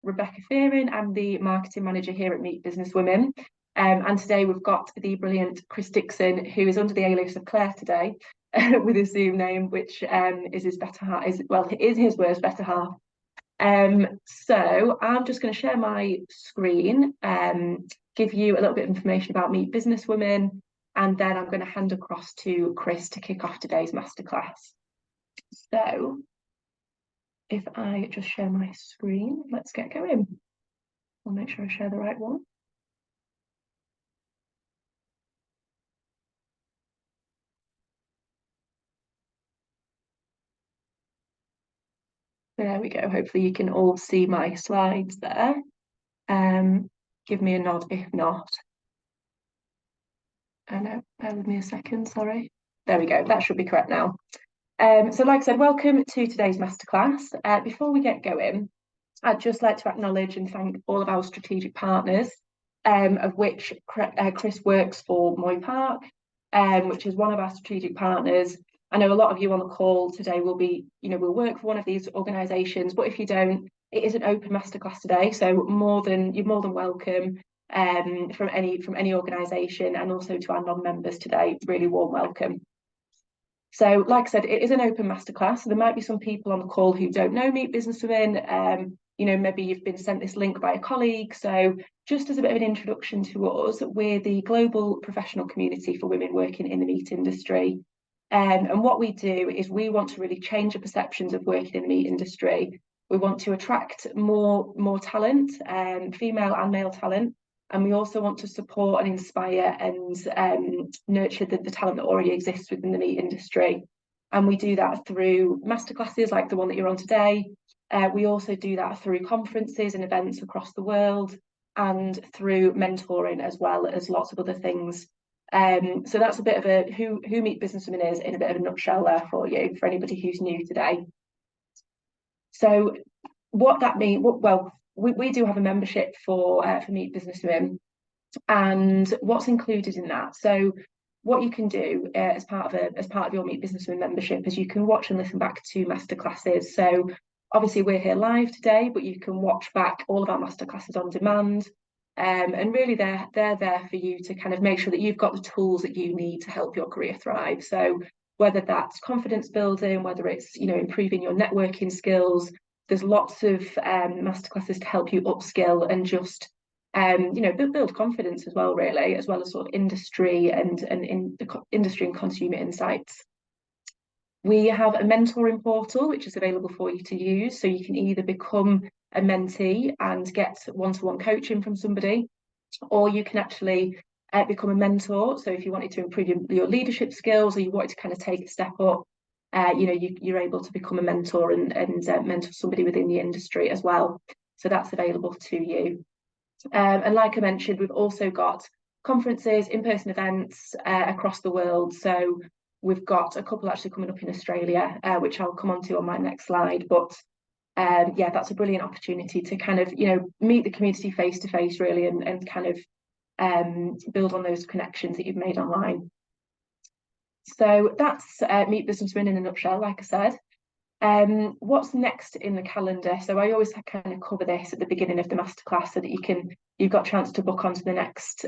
Rebecca Fearing. I'm the marketing manager here at Meet Business Women. And today we've got the brilliant Chris Dixon, who is under the alias of Claire today, with his Zoom name, which is his better half, it is his worst better half. So I'm just going to share my screen, give you a little bit of information about Meet Business Women, and then I'm going to hand across to Chris to kick off today's masterclass. So if I just share my screen, let's get going. I'll make sure I share the right one. There we go. Hopefully you can all see my slides there. Give me a nod if not. Oh no, bear with me a second, sorry. There we go, that should be correct now. So like I said, welcome to today's masterclass. Before we get going, I'd just like to acknowledge and thank all of our strategic partners, of which Chris works for Moy Park, which is one of our strategic partners. I know a lot of you on the call today will will work for one of these organisations, but if you don't, it is an open masterclass today, so you're more than welcome from any organisation, and also to our non-members today, really warm welcome. So like I said, it is an open masterclass. So there might be some people on the call who don't know Meet Business Women. Maybe you've been sent this link by a colleague. So just as a bit of an introduction to us, we're the global professional community for women working in the meat industry. And what we do is we want to really change the perceptions of working in the meat industry. We want to attract more talent, female and male talent. And we also want to support and inspire and nurture the talent that already exists within the meat industry. And we do that through masterclasses like the one that you're on today. We also do that through conferences and events across the world, and through mentoring, as well as lots of other things. So that's a bit of a who Meet Business Women is in a bit of a nutshell there for you, for anybody who's new today. So what that means, we do have a membership for Meet Business Women, and what's included in that. So what you can do as part of your Meet Business Women membership is you can watch and listen back to masterclasses. So obviously we're here live today, but you can watch back all of our masterclasses on demand. And really they're there for you to kind of make sure that you've got the tools that you need to help your career thrive. So whether that's confidence building, whether it's improving your networking skills, there's lots of masterclasses to help you upskill and just build confidence as well, really, as well as sort of industry and industry and consumer insights. We have a mentoring portal which is available for you to use, so you can either become a mentee and get one-to-one coaching from somebody, or you can actually become a mentor. So if you wanted to improve your leadership skills, or you wanted to kind of take a step up, you're able to become a mentor and mentor somebody within the industry as well. So that's available to you. And like I mentioned, we've also got conferences, in-person events across the world. So we've got a couple actually coming up in Australia, which I'll come on to on my next slide. But yeah, that's a brilliant opportunity to kind of, meet the community face to face, really, and kind of build on those connections that you've made online. So that's Meet Business Women in a nutshell, like I said. What's next in the calendar? So I always kind of cover this at the beginning of the masterclass so that you've got a chance to book onto the next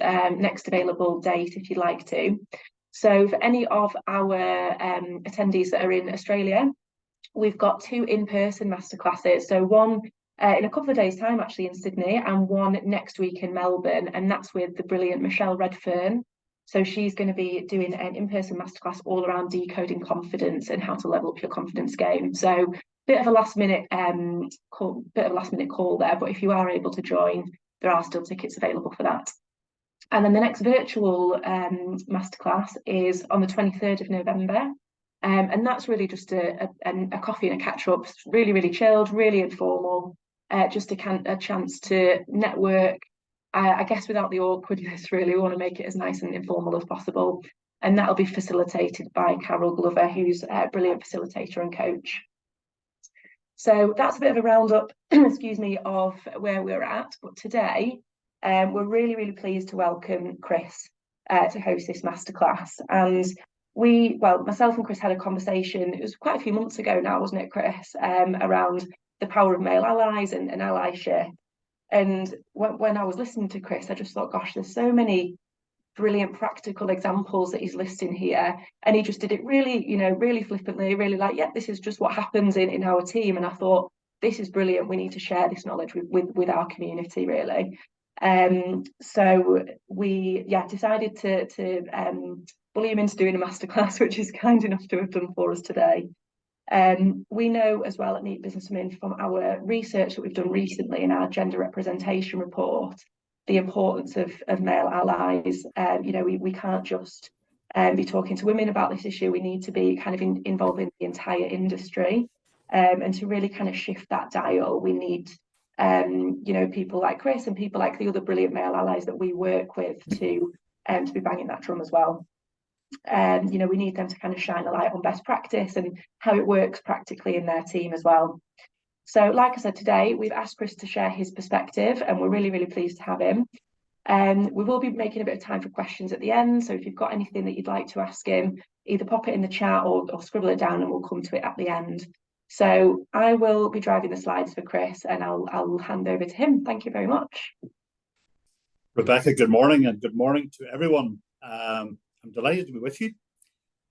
available date if you'd like to. So for any of our attendees that are in Australia, we've got 2 in-person masterclasses. So one in a couple of days' time, actually, in Sydney, and one next week in Melbourne, and that's with the brilliant Michelle Redfern. So she's going to be doing an in-person masterclass all around decoding confidence and how to level up your confidence game. So bit of a last-minute call there, but if you are able to join, there are still tickets available for that. And then the next virtual masterclass is on the 23rd of November. And that's really just a coffee and a catch-up, really, really chilled, really informal, just a chance to network, I guess without the awkwardness, really. We want to make it as nice and informal as possible. And that'll be facilitated by Carol Glover, who's a brilliant facilitator and coach. So that's a bit of a roundup, excuse me, of where we're at. But today, we're really, really pleased to welcome Chris to host this masterclass. And myself and Chris had a conversation, it was quite a few months ago now, wasn't it, Chris, around the power of male allies and allyship. And when I was listening to Chris, I just thought, gosh, there's so many brilliant practical examples that he's listing here, and he just did it really, really flippantly, really like, yeah, this is just what happens in our team. And I thought, this is brilliant, we need to share this knowledge with our community, really. So we decided to bully him into doing a masterclass, which is kind enough to have done for us today. We know as well at Meet Businesswomen from our research that we've done recently in our gender representation report, the importance of male allies. We can't just be talking to women about this issue. We need to be kind of involving the entire industry. And to really kind of shift that dial, we need people like Chris and people like the other brilliant male allies that we work with to be banging that drum as well. We need them to kind of shine a light on best practice and how it works practically in their team as well. So like I said, today we've asked Chris to share his perspective, and we're really, really pleased to have him. We will be making a bit of time for questions at the end. So if you've got anything that you'd like to ask him, either pop it in the chat or scribble it down and we'll come to it at the end. So I will be driving the slides for Chris, and I'll hand over to him. Thank you very much. Rebecca, good morning, and good morning to everyone. I'm delighted to be with you.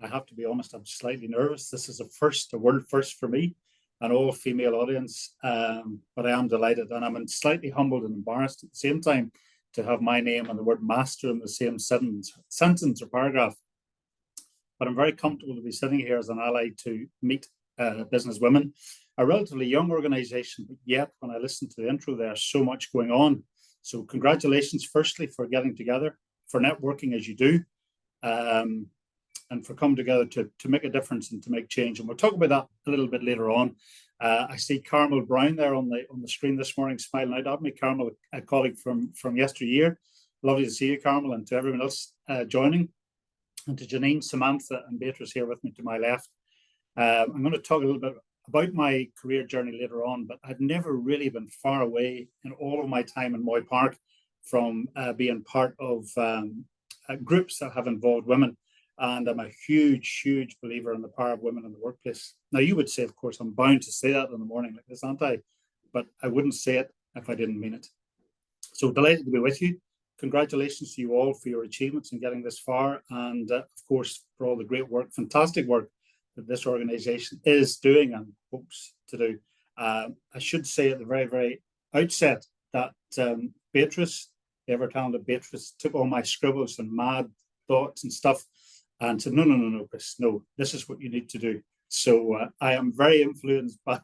I have to be honest, I'm slightly nervous. This is a world first for me, an all-female audience, but I am delighted, and I'm slightly humbled and embarrassed at the same time to have my name and the word master in the same sentence or paragraph. But I'm very comfortable to be sitting here as an ally to Meet Businesswomen, a relatively young organisation, but yet when I listen to the intro, there's so much going on. So congratulations, firstly, for getting together, for networking as you do, and for coming together to make a difference and to make change. And we'll talk about that a little bit later on. I see Carmel Brown there on the screen this morning, smiling out at me. Carmel, a colleague from yesteryear. Lovely to see you, Carmel, and to everyone else joining. And to Janine, Samantha, and Beatrice here with me to my left. I'm going to talk a little bit about my career journey later on, but I've never really been far away in all of my time in Moy Park from being part of groups that have involved women. And I'm a huge, huge believer in the power of women in the workplace. Now, you would say, of course, I'm bound to say that in the morning like this, aren't I? But I wouldn't say it if I didn't mean it. So delighted to be with you. Congratulations to you all for your achievements in getting this far. And of course, for all the great work, fantastic work that this organization is doing and hopes to do. I should say at the very, very outset that Beatrice, the ever talented Beatrice, took all my scribbles and mad thoughts and stuff and said, no, Chris, no, this is what you need to do. So I am very influenced by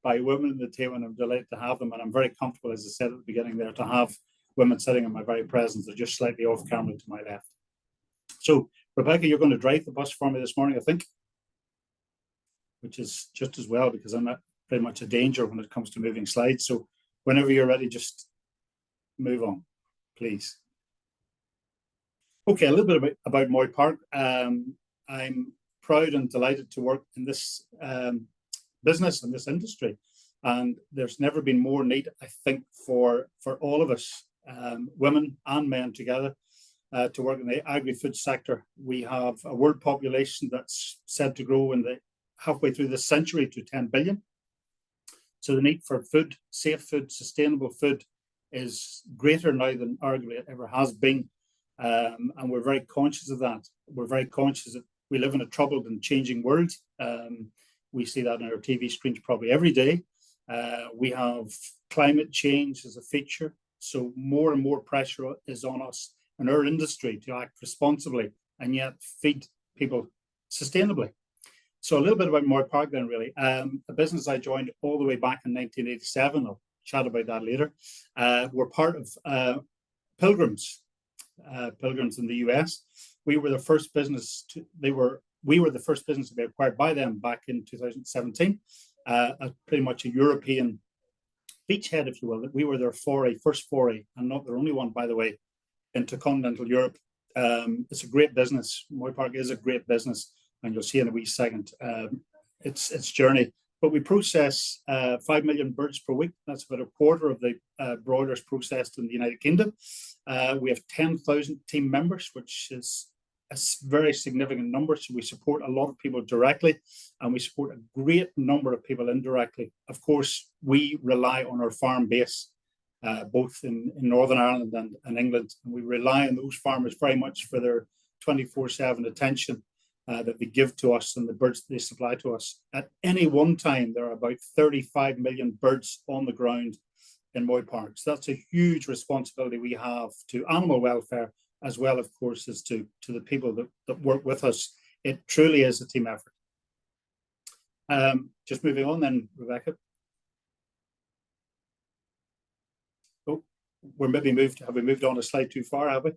women in the team, and I'm delighted to have them. And I'm very comfortable, as I said at the beginning there, to have women sitting in my very presence. They're just slightly off camera to my left. So Rebecca, you're going to drive the bus for me this morning, I think, which is just as well, because I'm not pretty much a danger when it comes to moving slides. So whenever you're ready, just move on, please. Okay, a little bit about Moy Park. I'm proud and delighted to work in this business and this industry. And there's never been more need, I think, for all of us, women and men together, to work in the agri-food sector. We have a world population that's said to grow in the halfway through this century to 10 billion. So the need for food, safe food, sustainable food is greater now than arguably it ever has been. And we're very conscious of that. We're very conscious that we live in a troubled and changing world. We see that on our TV screens probably every day. We have climate change as a feature. So more and more pressure is on us in our industry to act responsibly and yet feed people sustainably. So a little bit about Moy Park then, really. A business I joined all the way back in 1987. I'll chat about that later. We're part of Pilgrims in the US. We were the first business we were the first business to be acquired by them back in 2017. Pretty much a European beachhead, if you will. We were their first foray, and not their only one, by the way, into continental Europe. It's a great business. Moy Park is a great business, and you'll see in a wee second its journey. But we process 5 million birds per week. That's about a quarter of the broilers processed in the United Kingdom. We have 10,000 team members, which is a very significant number. So we support a lot of people directly, and we support a great number of people indirectly. Of course, we rely on our farm base both in Northern Ireland and England. And we rely on those farmers very much for their 24/7 attention that they give to us and the birds that they supply to us. At any one time, there are about 35 million birds on the ground in Moy Park. So that's a huge responsibility we have to animal welfare, as well, of course, as to the people that work with us. It truly is a team effort. Just moving on then, Rebecca. Oh, have we moved on a slide too far, have we?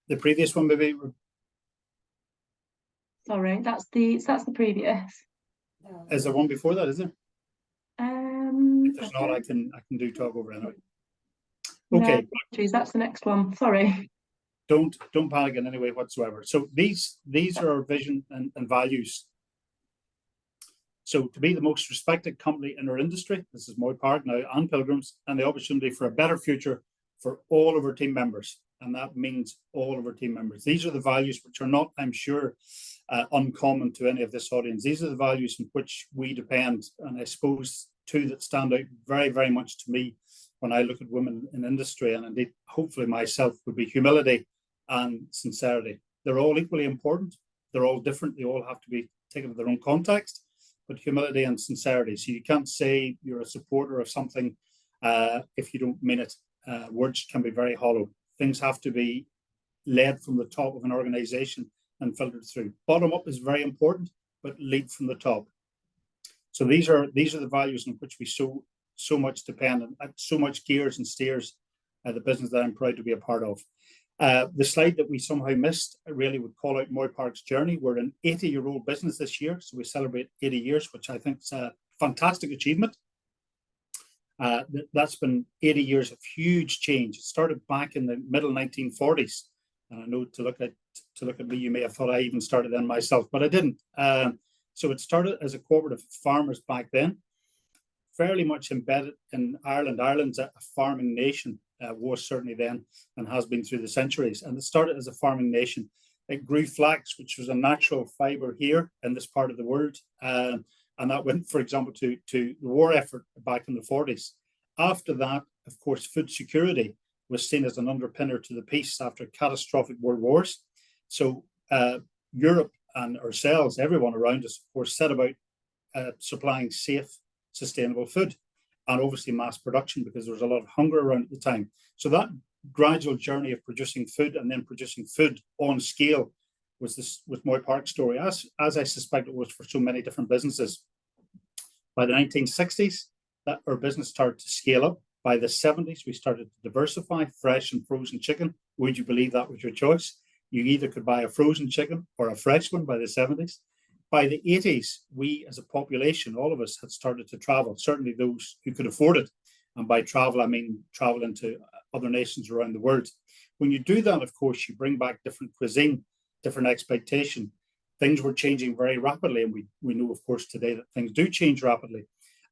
The previous one, maybe. Sorry, that's the previous. Is there one before that, is there? If there's not, I can do talk over anyway. Okay. No, that's the next one. Sorry. Don't panic in any way whatsoever. So these are our vision and values. So to be the most respected company in our industry, this is Moy Park now and Pilgrims, and the opportunity for a better future for all of our team members. And that means all of our team members. These are the values which are not, I'm sure, uncommon to any of this audience. These are the values in which we depend. And I suppose two that stand out very, very much to me when I look at women in industry, and indeed, hopefully myself, would be humility and sincerity. They're all equally important. They're all different. They all have to be taken in their own context, but humility and sincerity. So you can't say you're a supporter of something if you don't mean it. Words can be very hollow. Things have to be led from the top of an organization and filtered through. Bottom up is very important, but lead from the top. So these are the values in which we so much depend and so much gears and steers the business that I'm proud to be a part of. The slide that we somehow missed really would call out Moy Park's journey. We're an 80-year-old business this year, so we celebrate 80 years, which I think is a fantastic achievement. That's been 80 years of huge change. It started back in the middle 1940s. And I know to look at me, you may have thought I even started then myself, but I didn't. So it started as a cooperative of farmers back then, fairly much embedded in Ireland. Ireland's a farming nation, was certainly then, and has been through the centuries. And it started as a farming nation. It grew flax, which was a natural fibre here in this part of the world. And that went, for example, to the war effort back in the 40s. After that, of course, food security was seen as an underpinner to the peace after catastrophic world wars. So Europe and ourselves, everyone around us, of course, set about supplying safe, sustainable food, and obviously mass production, because there was a lot of hunger around at the time. So that gradual journey of producing food and then producing food on scale was Moy Park's story, as I suspect it was for so many different businesses. By the 1960s, our business started to scale up. By the 70s, we started to diversify fresh and frozen chicken. Would you believe that was your choice? You either could buy a frozen chicken or a fresh one by the 70s. By the 80s, we as a population, all of us, had started to travel, certainly those who could afford it. And by travel, I mean travel into other nations around the world. When you do that, of course, you bring back different cuisine, different expectation. Things were changing very rapidly, and we know, of course, today that things do change rapidly.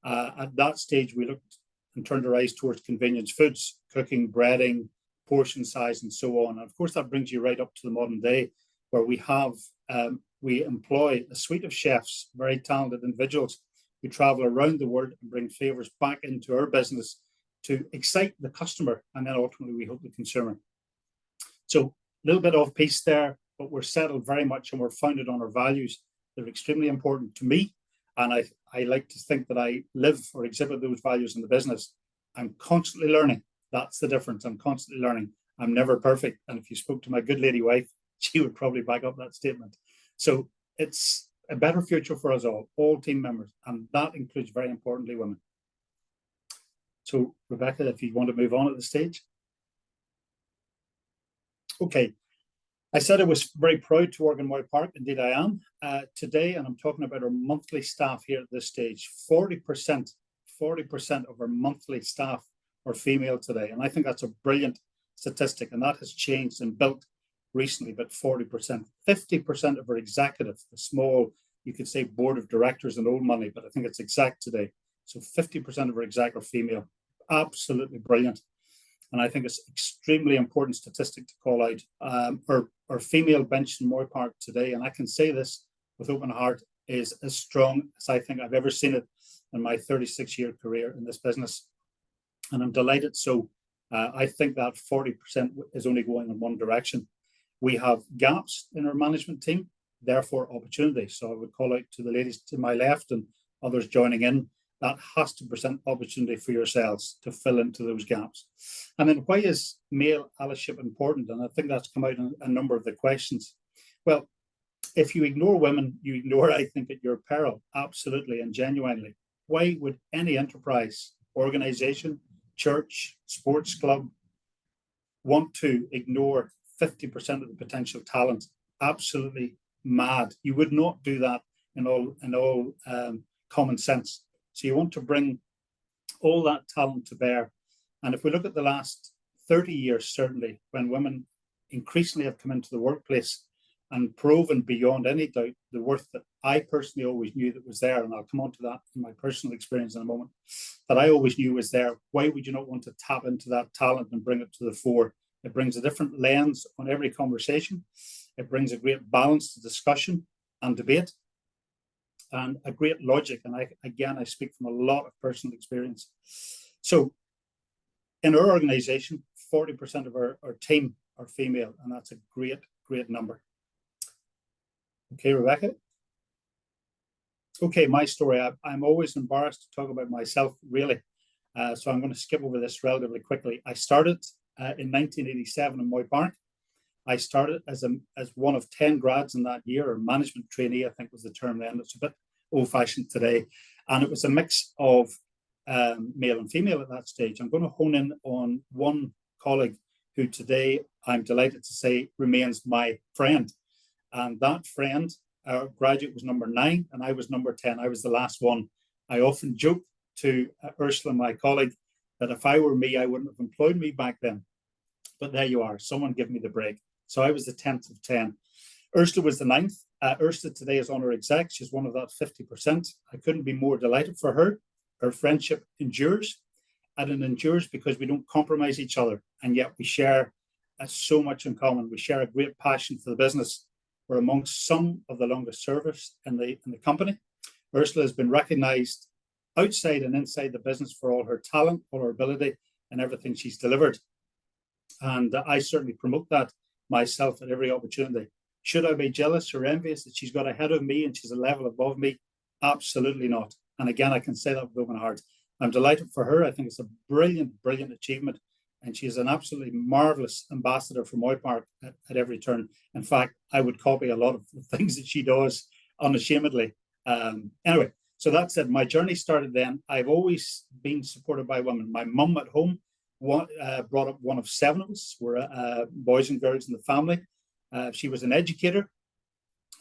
At that stage, we looked and turned our eyes towards convenience foods, cooking, breading, portion size, and so on. And of course, that brings you right up to the modern day, where we employ a suite of chefs, very talented individuals, who travel around the world and bring flavors back into our business to excite the customer, and then ultimately we hope the consumer. So a little bit off piece there, but we're settled very much and we're founded on our values. They're extremely important to me, and I like to think that I live or exhibit those values in the business. I'm constantly learning. That's the difference. I'm constantly learning. I'm never perfect. And if you spoke to my good lady wife, she would probably back up that statement. So it's a better future for us all team members, and that includes, very importantly, women. So Rebecca, if you want to move on at the stage. Okay. I said I was very proud to work in Moy Park. Indeed, I am today, and I'm talking about our monthly staff here at this stage. 40% of our monthly staff are female today, and I think that's a brilliant statistic, and that has changed and built recently. But 40%, 50% of our executive, the small, you could say, board of directors and old money, but I think it's exact today. So 50% of our exec are female. Absolutely brilliant. And I think it's an extremely important statistic to call out. Our female bench in Moy Park today, and I can say this with open heart, is as strong as I think I've ever seen it in my 36-year career in this business. And I'm delighted. So I think that 40% is only going in one direction. We have gaps in our management team, therefore opportunity. So I would call out to the ladies to my left and others joining in, that has to present opportunity for yourselves to fill into those gaps. And then why is male allyship important? And I think that's come out in a number of the questions. Well, if you ignore women, you ignore, I think, at your peril, absolutely and genuinely. Why would any enterprise, organization, church, sports club want to ignore 50% of the potential talent? Absolutely mad. You would not do that in all common sense. So you want to bring all that talent to bear. And if we look at the last 30 years, certainly, when women increasingly have come into the workplace and proven beyond any doubt the worth that I personally always knew that was there, and I'll come on to that in my personal experience in a moment, that I always knew was there, why would you not want to tap into that talent and bring it to the fore? It brings a different lens on every conversation. It brings a great balance to discussion and debate, and a great logic. And I speak from a lot of personal experience. So in our organization, 40% of our team are female, and that's a great, great number. Okay, Rebecca. Okay, my story. I'm always embarrassed to talk about myself, really. So I'm going to skip over this relatively quickly. I started in 1987 in Moy Park. I started as one of 10 grads in that year, or management trainee, I think was the term then. It's a bit old-fashioned today. And it was a mix of male and female at that stage. I'm going to hone in on one colleague who today, I'm delighted to say, remains my friend. And that friend, our graduate, was number 9, and I was number 10. I was the last one. I often joke to Ursula, my colleague, that if I were me, I wouldn't have employed me back then. But there you are. Someone give me the break. So I was the 10th of 10. Ursula was the 9th. Ursula today is on her exec. She's one of that 50%. I couldn't be more delighted for her. Her friendship endures, and it endures because we don't compromise each other, and yet we share so much in common. We share a great passion for the business. We're amongst some of the longest service in the company. Ursula has been recognised outside and inside the business for all her talent, all her ability, and everything she's delivered. And I certainly promote that myself at every opportunity. Should I be jealous or envious that she's got ahead of me and she's a level above me? Absolutely not. And again, I can say that with open heart. I'm delighted for her. I think it's a brilliant, brilliant achievement. And she's an absolutely marvellous ambassador for Moy Park at every turn. In fact, I would copy a lot of the things that she does unashamedly. Anyway, so that said, my journey started then. I've always been supported by women. My mum at home brought up one of 7 of us. We're boys and girls in the family. She was an educator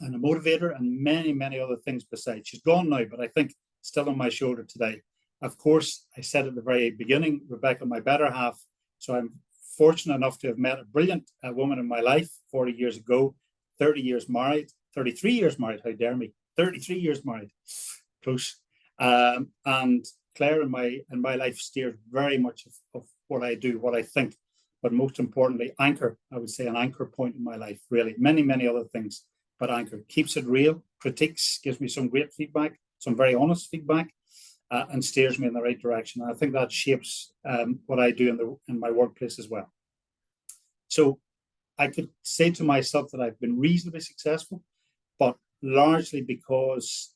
and a motivator and many, many other things besides. She's gone now, but I think still on my shoulder today. Of course, I said at the very beginning, Rebecca, my better half. So I'm fortunate enough to have met a brilliant woman in my life 40 years ago, 30 years married, 33 years married, how dare me, 33 years married, close. And Claire in my life steers very much of what I do, what I think, but most importantly, anchor, I would say an anchor point in my life, really. Many, many other things, but anchor. Keeps it real, critiques, gives me some great feedback, some very honest feedback, and steers me in the right direction. And I think that shapes what I do in my workplace as well. So I could say to myself that I've been reasonably successful, but largely because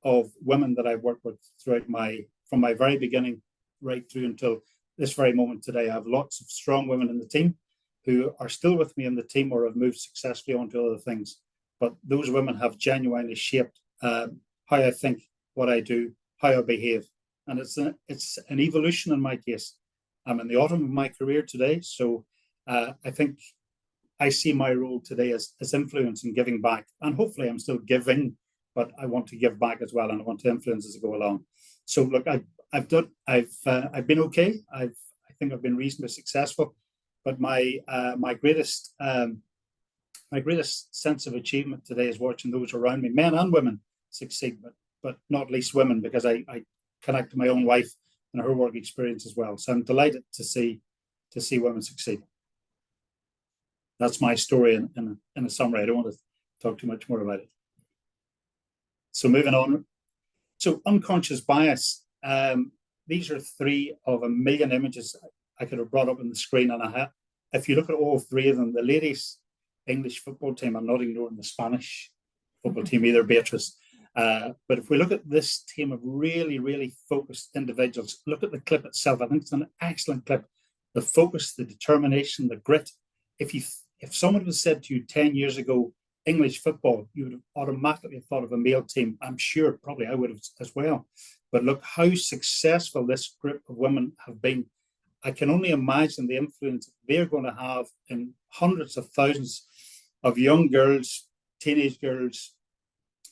of women that I've worked with from my very beginning right through until this very moment today. I have lots of strong women in the team who are still with me in the team or have moved successfully on to other things. But those women have genuinely shaped how I think, what I do, how I behave. And it's an evolution in my case. I'm in the autumn of my career today. So I think I see my role today as influence and giving back. And hopefully I'm still giving, but I want to give back as well. And I want to influence as I go along. So look, I've been okay. I think I've been reasonably successful, but my greatest sense of achievement today is watching those around me, men and women, succeed, but not least women, because I connect to my own wife and her work experience as well. So I'm delighted to see women succeed. That's my story in a summary. I don't want to talk too much more about it. So moving on. So unconscious bias. these are three of a million images I could have brought up on the screen. And if you look at all three of them, the ladies' English football team, I'm not ignoring the Spanish football team either, Beatrice. But if we look at this team of really, really focused individuals, look at the clip itself. I think it's an excellent clip. The focus, the determination, the grit. If someone had said to you 10 years ago, English football, you would have automatically thought of a male team. I'm sure probably I would have as well. But look how successful this group of women have been. I can only imagine the influence they're going to have in hundreds of thousands of young girls, teenage girls,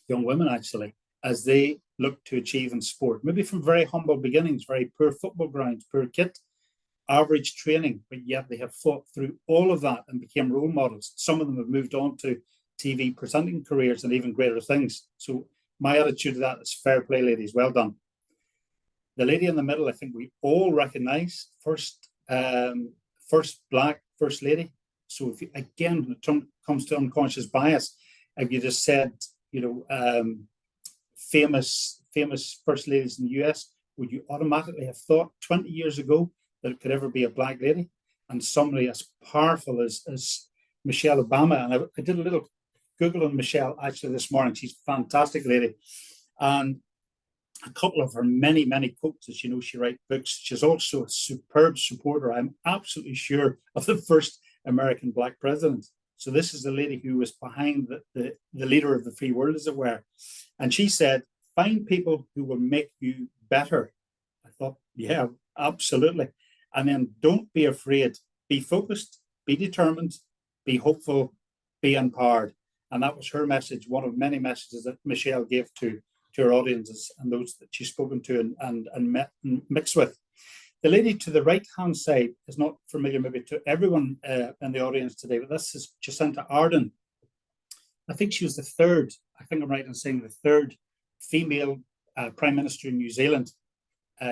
young women actually, as they look to achieve in sport. Maybe from very humble beginnings, very poor football grounds, poor kit, average training, but yet they have fought through all of that and became role models. Some of them have moved on to TV presenting careers and even greater things. So my attitude to that is fair play, ladies. Well done. The lady in the middle, I think we all recognise, first black first lady. So if you, again, when it comes to unconscious bias, if you just said, famous first ladies in the US, would you automatically have thought 20 years ago that it could ever be a black lady? And somebody as powerful as Michelle Obama. And I did a little Google on Michelle actually this morning. She's a fantastic lady. And a couple of her many, many quotes, as you know, she writes books. She's also a superb supporter, I'm absolutely sure, of the first American black president. So this is the lady who was behind the leader of the free world, as it were. And she said, find people who will make you better. I thought, yeah, absolutely. And then don't be afraid. Be focused, be determined, be hopeful, be empowered. And that was her message, one of many messages that Michelle gave to her audiences and those that she's spoken to and met and mixed with. The lady to the right-hand side is not familiar maybe to everyone in the audience today, but this is Jacinta Ardern. I think she was the third, I think I'm right in saying the third female Prime Minister in New Zealand.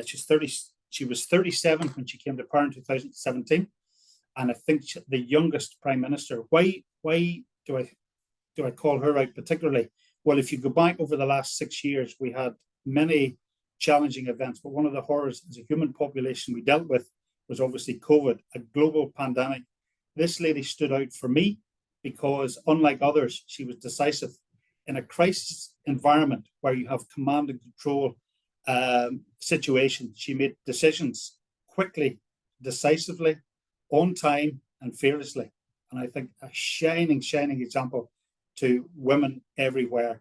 She was 37 when she came to power in 2017. And I think the youngest Prime Minister. Why do I call her out particularly? Well, if you go back over the last 6 years, we had many challenging events, but one of the horrors as a human population we dealt with was obviously COVID, a global pandemic. This lady stood out for me because, unlike others, she was decisive. In a crisis environment where you have command and control situation, she made decisions quickly, decisively, on time, and fearlessly. And I think a shining example to women everywhere.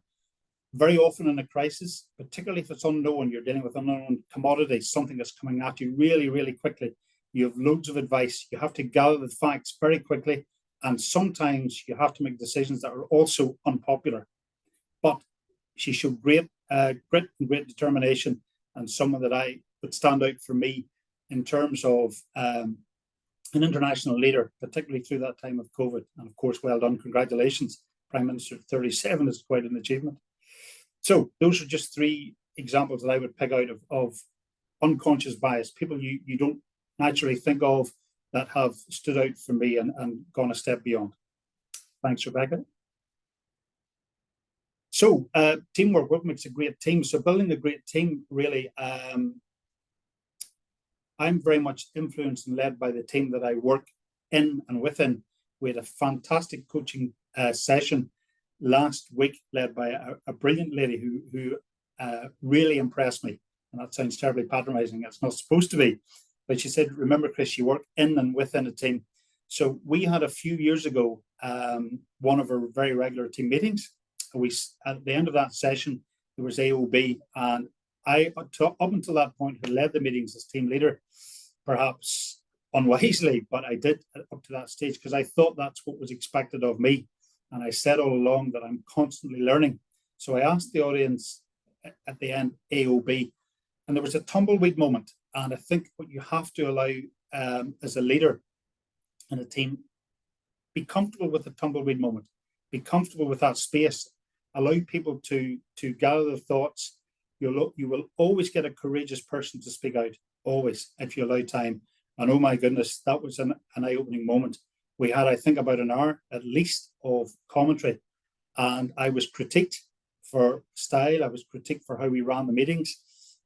Very often in a crisis, particularly if it's unknown, you're dealing with unknown commodities, something that's coming at you really, really quickly. You have loads of advice. You have to gather the facts very quickly. And sometimes you have to make decisions that are also unpopular. But she showed great grit and great determination, and someone that I would stand out for me in terms of an international leader, particularly through that time of COVID. And of course, well done. Congratulations. Prime Minister 37 is quite an achievement. So those are just three examples that I would pick out of unconscious bias, people you don't naturally think of that have stood out for me and gone a step beyond. Thanks, Rebecca. So teamwork, what makes a great team? So building a great team, really, I'm very much influenced and led by the team that I work in and within. We had a fantastic coaching session last week, led by a brilliant lady who really impressed me. And that sounds terribly patronizing. It's not supposed to be. But she said, remember, Chris, you work in and within a team. So we had a few years ago, one of our very regular team meetings. At the end of that session, there was AOB. And I, up until that point, had led the meetings as team leader, perhaps unwisely, but I did up to that stage because I thought that's what was expected of me. And I said all along that I'm constantly learning. So I asked the audience at the end, AOB, and there was a tumbleweed moment. And I think what you have to allow as a leader in a team, be comfortable with the tumbleweed moment, be comfortable with that space, allow people to gather their thoughts. You will always get a courageous person to speak out, always, if you allow time. And oh my goodness, that was an eye-opening moment. We had, I think, about an hour at least of commentary, and I was critiqued for style. I was critiqued for how we ran the meetings.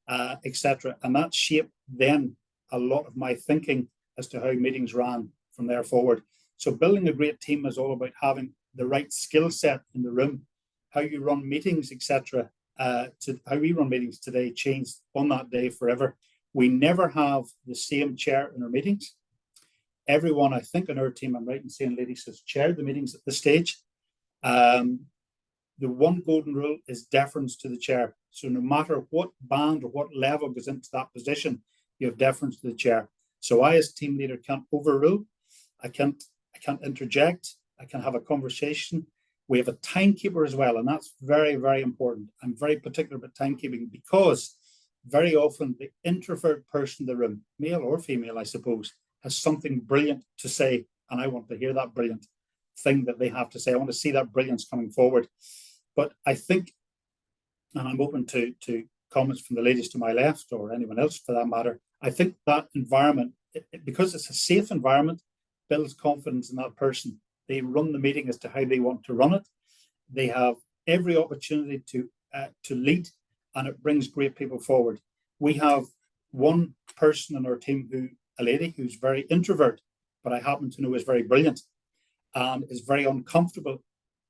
etc. And that shaped then a lot of my thinking as to how meetings ran from there forward. So building a great team is all about having the right skill set in the room. How you run meetings, etc. To how we run meetings today changed on that day forever. We never have the same chair in our meetings. Everyone, I think, on our team, I'm right in saying, ladies, has chaired the meetings at this stage. The one golden rule is deference to the chair. So no matter what band or what level goes into that position, you have deference to the chair. So I, as team leader, can't overrule. I can't interject. I can have a conversation. We have a timekeeper as well, and that's very, very important. I'm very particular about timekeeping because very often the introvert person in the room, male or female, I suppose, has something brilliant to say, and I want to hear that brilliant thing that they have to say. I want to see that brilliance coming forward. But I think, and I'm open to comments from the ladies to my left or anyone else for that matter, I think that environment, because it's a safe environment, builds confidence in that person. They run the meeting as to how they want to run it. They have every opportunity to lead, and it brings great people forward. We have one person in our team, a lady who's very introvert, but I happen to know is very brilliant and is very uncomfortable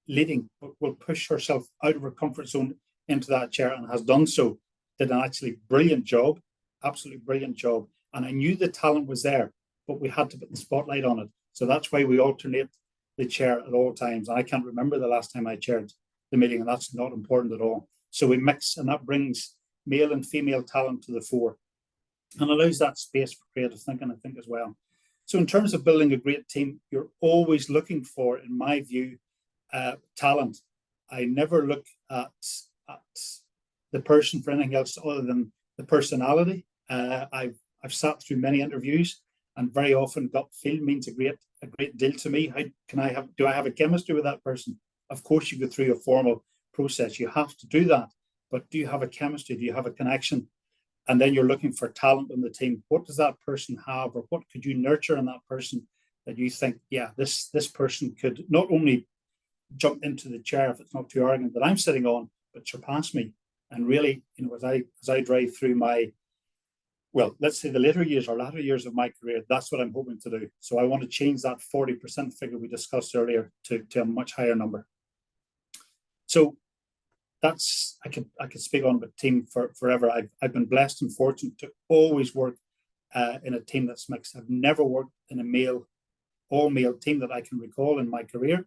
leading, but will push herself out of her comfort zone into that chair and has done so. Did an actually brilliant job, absolutely brilliant job. And I knew the talent was there, but we had to put the spotlight on it. So that's why we alternate the chair at all times. I can't remember the last time I chaired the meeting, and that's not important at all. So we mix, and that brings male and female talent to the fore and allows that space for creative thinking, I think, as well. So in terms of building a great team, you're always looking for, in my view, talent. I never look at the person for anything else other than the personality. I've sat through many interviews, and very often gut feel means a great deal to me. Do I have a chemistry with that person? Of course, you go through a formal process. You have to do that. But do you have a chemistry? Do you have a connection? And then you're looking for talent in the team. What does that person have, or what could you nurture in that person that you think, yeah, this person could not only jump into the chair if it's not too arrogant that I'm sitting on, but surpass me. And really, as I drive through let's say the latter years of my career, that's what I'm hoping to do. So I want to change that 40% figure we discussed earlier to a much higher number. So that's, I could speak on about team forever. I've been blessed and fortunate to always work in a team that's mixed. I've never worked in a all-male team that I can recall in my career,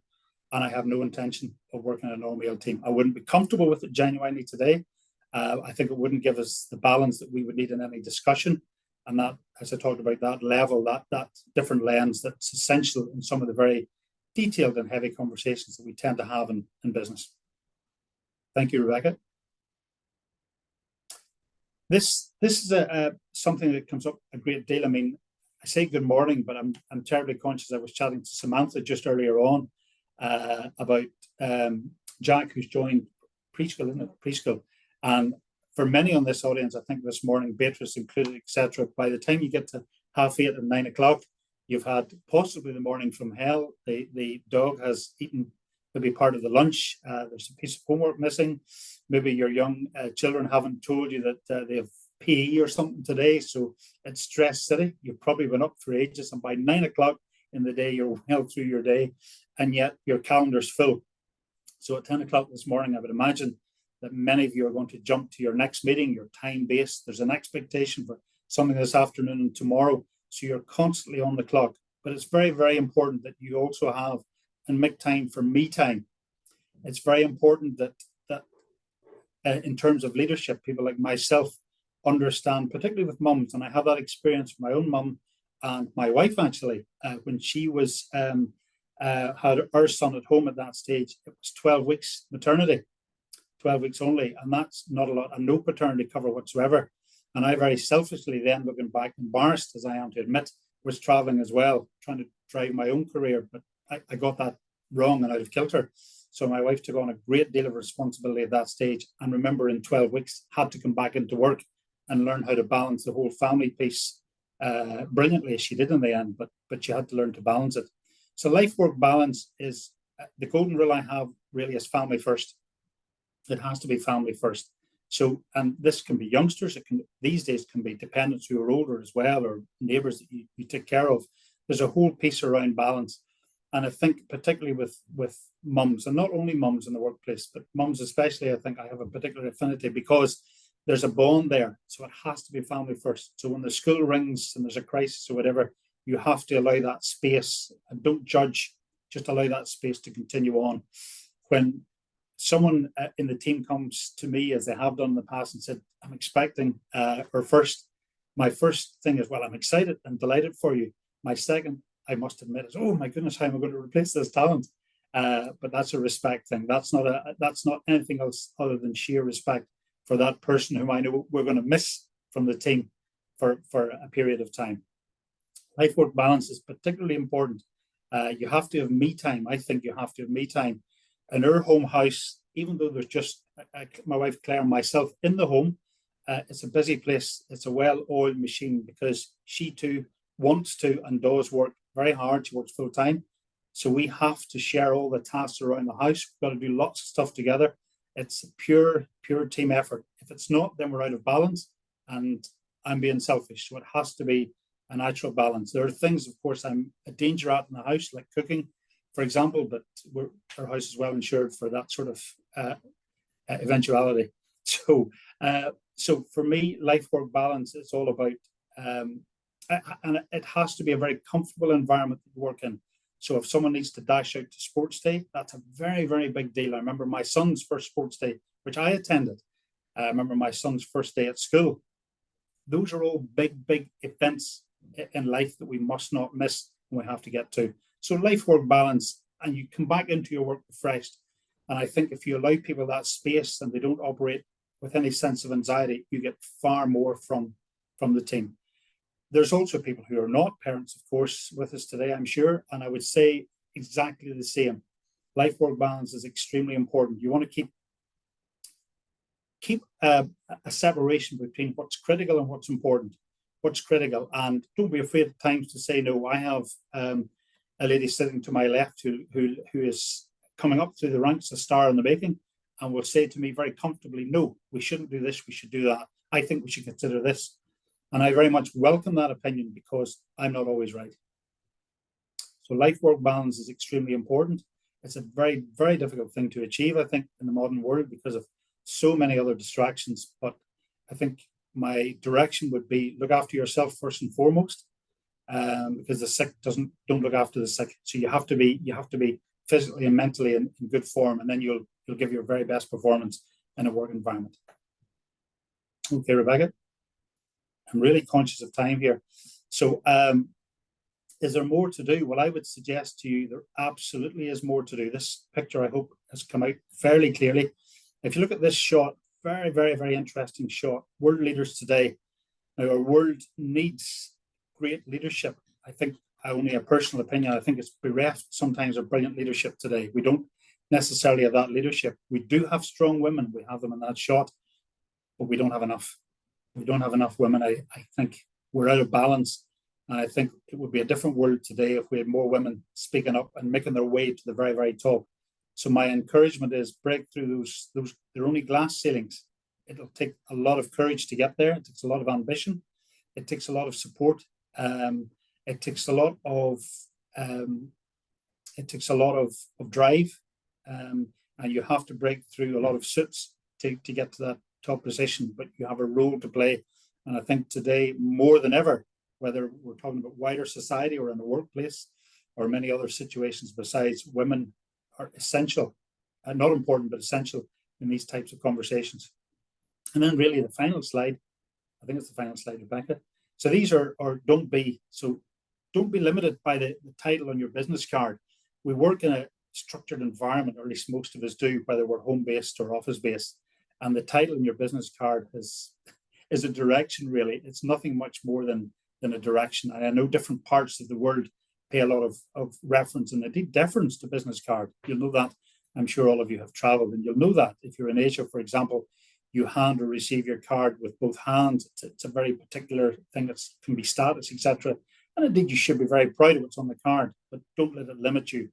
and I have no intention of working in an all-male team. I wouldn't be comfortable with it genuinely today. I think it wouldn't give us the balance that we would need in any discussion. And that, as I talked about, that level, that different lens that's essential in some of the very detailed and heavy conversations that we tend to have in business. Thank you, Rebecca. This is something that comes up a great deal. I mean, I say good morning, but I'm terribly conscious. I was chatting to Samantha just earlier on about Jack, who's joined preschool, isn't it? Preschool. And for many on this audience, I think this morning, Beatrice included, etc., by the time you get to 8:30 and 9 o'clock, you've had possibly the morning from hell. The dog has eaten maybe part of the lunch. There's a piece of homework missing. Maybe your young children haven't told you that they have PE or something today. So it's stress city. You've probably been up for ages, and by 9 o'clock in the day, you're well through your day, and yet your calendar's full. So at 10 o'clock this morning, I would imagine that many of you are going to jump to your next meeting, your time-based. There's an expectation for something this afternoon and tomorrow. So you're constantly on the clock. But it's very, very important that you also have and make time for me time. It's very important that in terms of leadership, people like myself understand, particularly with mums, and I have that experience from my own mum and my wife actually, when she was had our son at home at that stage. It was 12 weeks maternity. 12 weeks only, and that's not a lot, and no paternity cover whatsoever. And I very selfishly then, looking back, embarrassed as I am to admit, was traveling as well, trying to drive my own career, but I got that wrong and out of kilter. So my wife took on a great deal of responsibility at that stage, and remember, in 12 weeks, had to come back into work and learn how to balance the whole family piece brilliantly, as she did in the end, but she had to learn to balance it. So life-work balance is the golden rule I have really is family first. It has to be family first. So, and this can be youngsters, it can these days can be dependents who are older as well, or neighbours that you take care of. There's a whole piece around balance. And I think particularly with mums, and not only mums in the workplace, but mums especially, I think I have a particular affinity because there's a bond there. So it has to be family first. So when the school rings and there's a crisis or whatever, you have to allow that space and don't judge, just allow that space to continue on. When someone in the team comes to me, as they have done in the past, and said, I'm expecting, my first thing is, well, I'm excited and delighted for you. My second, I must admit, is, oh my goodness, how am I going to replace this talent? But that's a respect thing. That's not anything else other than sheer respect for that person whom I know we're going to miss from the team for a period of time. Life work balance is particularly important. You have to have me time. I think you have to have me time. In our home house, even though there's just my wife Claire and myself in the home, it's a busy place. It's a well-oiled machine because she too wants to and does work very hard. She works full time. So we have to share all the tasks around the house. We've got to do lots of stuff together. It's a pure team effort. If it's not, then we're out of balance and I'm being selfish. So it has to be a natural balance. There are things, of course, I'm a danger at in the house, like cooking, for example, but our house is well insured for that sort of eventuality. So for me, life work balance is all about, and it has to be a very comfortable environment to work in. So if someone needs to dash out to sports day, that's a very, very big deal. I remember my son's first sports day, which I attended. I remember my son's first day at school. Those are all big, big events in life that we must not miss and we have to get to. So life work balance, and you come back into your work refreshed. And I think if you allow people that space and they don't operate with any sense of anxiety, you get far more from the team. There's also people who are not parents, of course, with us today, I'm sure. And I would say exactly the same. Life work balance is extremely important. You want to keep a separation between what's critical and what's important. What's critical, and don't be afraid at times to say no. I have a lady sitting to my left who is coming up through the ranks, a star in the making, and will say to me very comfortably, no, we shouldn't do this, we should do that. I think we should consider this. And I very much welcome that opinion because I'm not always right. So life work balance is extremely important. It's a very, very difficult thing to achieve, I think, in the modern world because of so many other distractions. But I think my direction would be look after yourself first and foremost, because the sick don't look after the sick. So you have to be physically and mentally in good form, and then you'll give your very best performance in a work environment. Okay, Rebecca, I'm really conscious of time here. So is there more to do? Well, I would suggest to you there absolutely is more to do. This picture, I hope, has come out fairly clearly. If you look at this shot, very, very, very interesting shot. World leaders today. Now, our world needs great leadership. I think, only a personal opinion, I think it's bereft sometimes of brilliant leadership today. We don't necessarily have that leadership. We do have strong women. We have them in that shot, but we don't have enough. We don't have enough women. I think we're out of balance. And I think it would be a different world today if we had more women speaking up and making their way to the very, very top. So my encouragement is break through those. They're only glass ceilings. It'll take a lot of courage to get there. It takes a lot of ambition. It takes a lot of support. It takes a lot of drive, and you have to break through a lot of suits to get to that top position. But you have a role to play, and I think today more than ever, whether we're talking about wider society or in the workplace or many other situations besides, women are essential, not important, but essential in these types of conversations. And then really the final slide, I think it's the final slide, Rebecca. So these are don't be limited by the title on your business card. We work in a structured environment, or at least most of us do, whether we're home-based or office-based. And the title on your business card is a direction, really. It's nothing much more than a direction. And I know different parts of the world pay a lot of reference and indeed deference to business card. You'll know that. I'm sure all of you have traveled, and you'll know that. If you're in Asia, for example, you hand or receive your card with both hands. It's a very particular thing that can be status, etc. And indeed, you should be very proud of what's on the card, but don't let it limit you.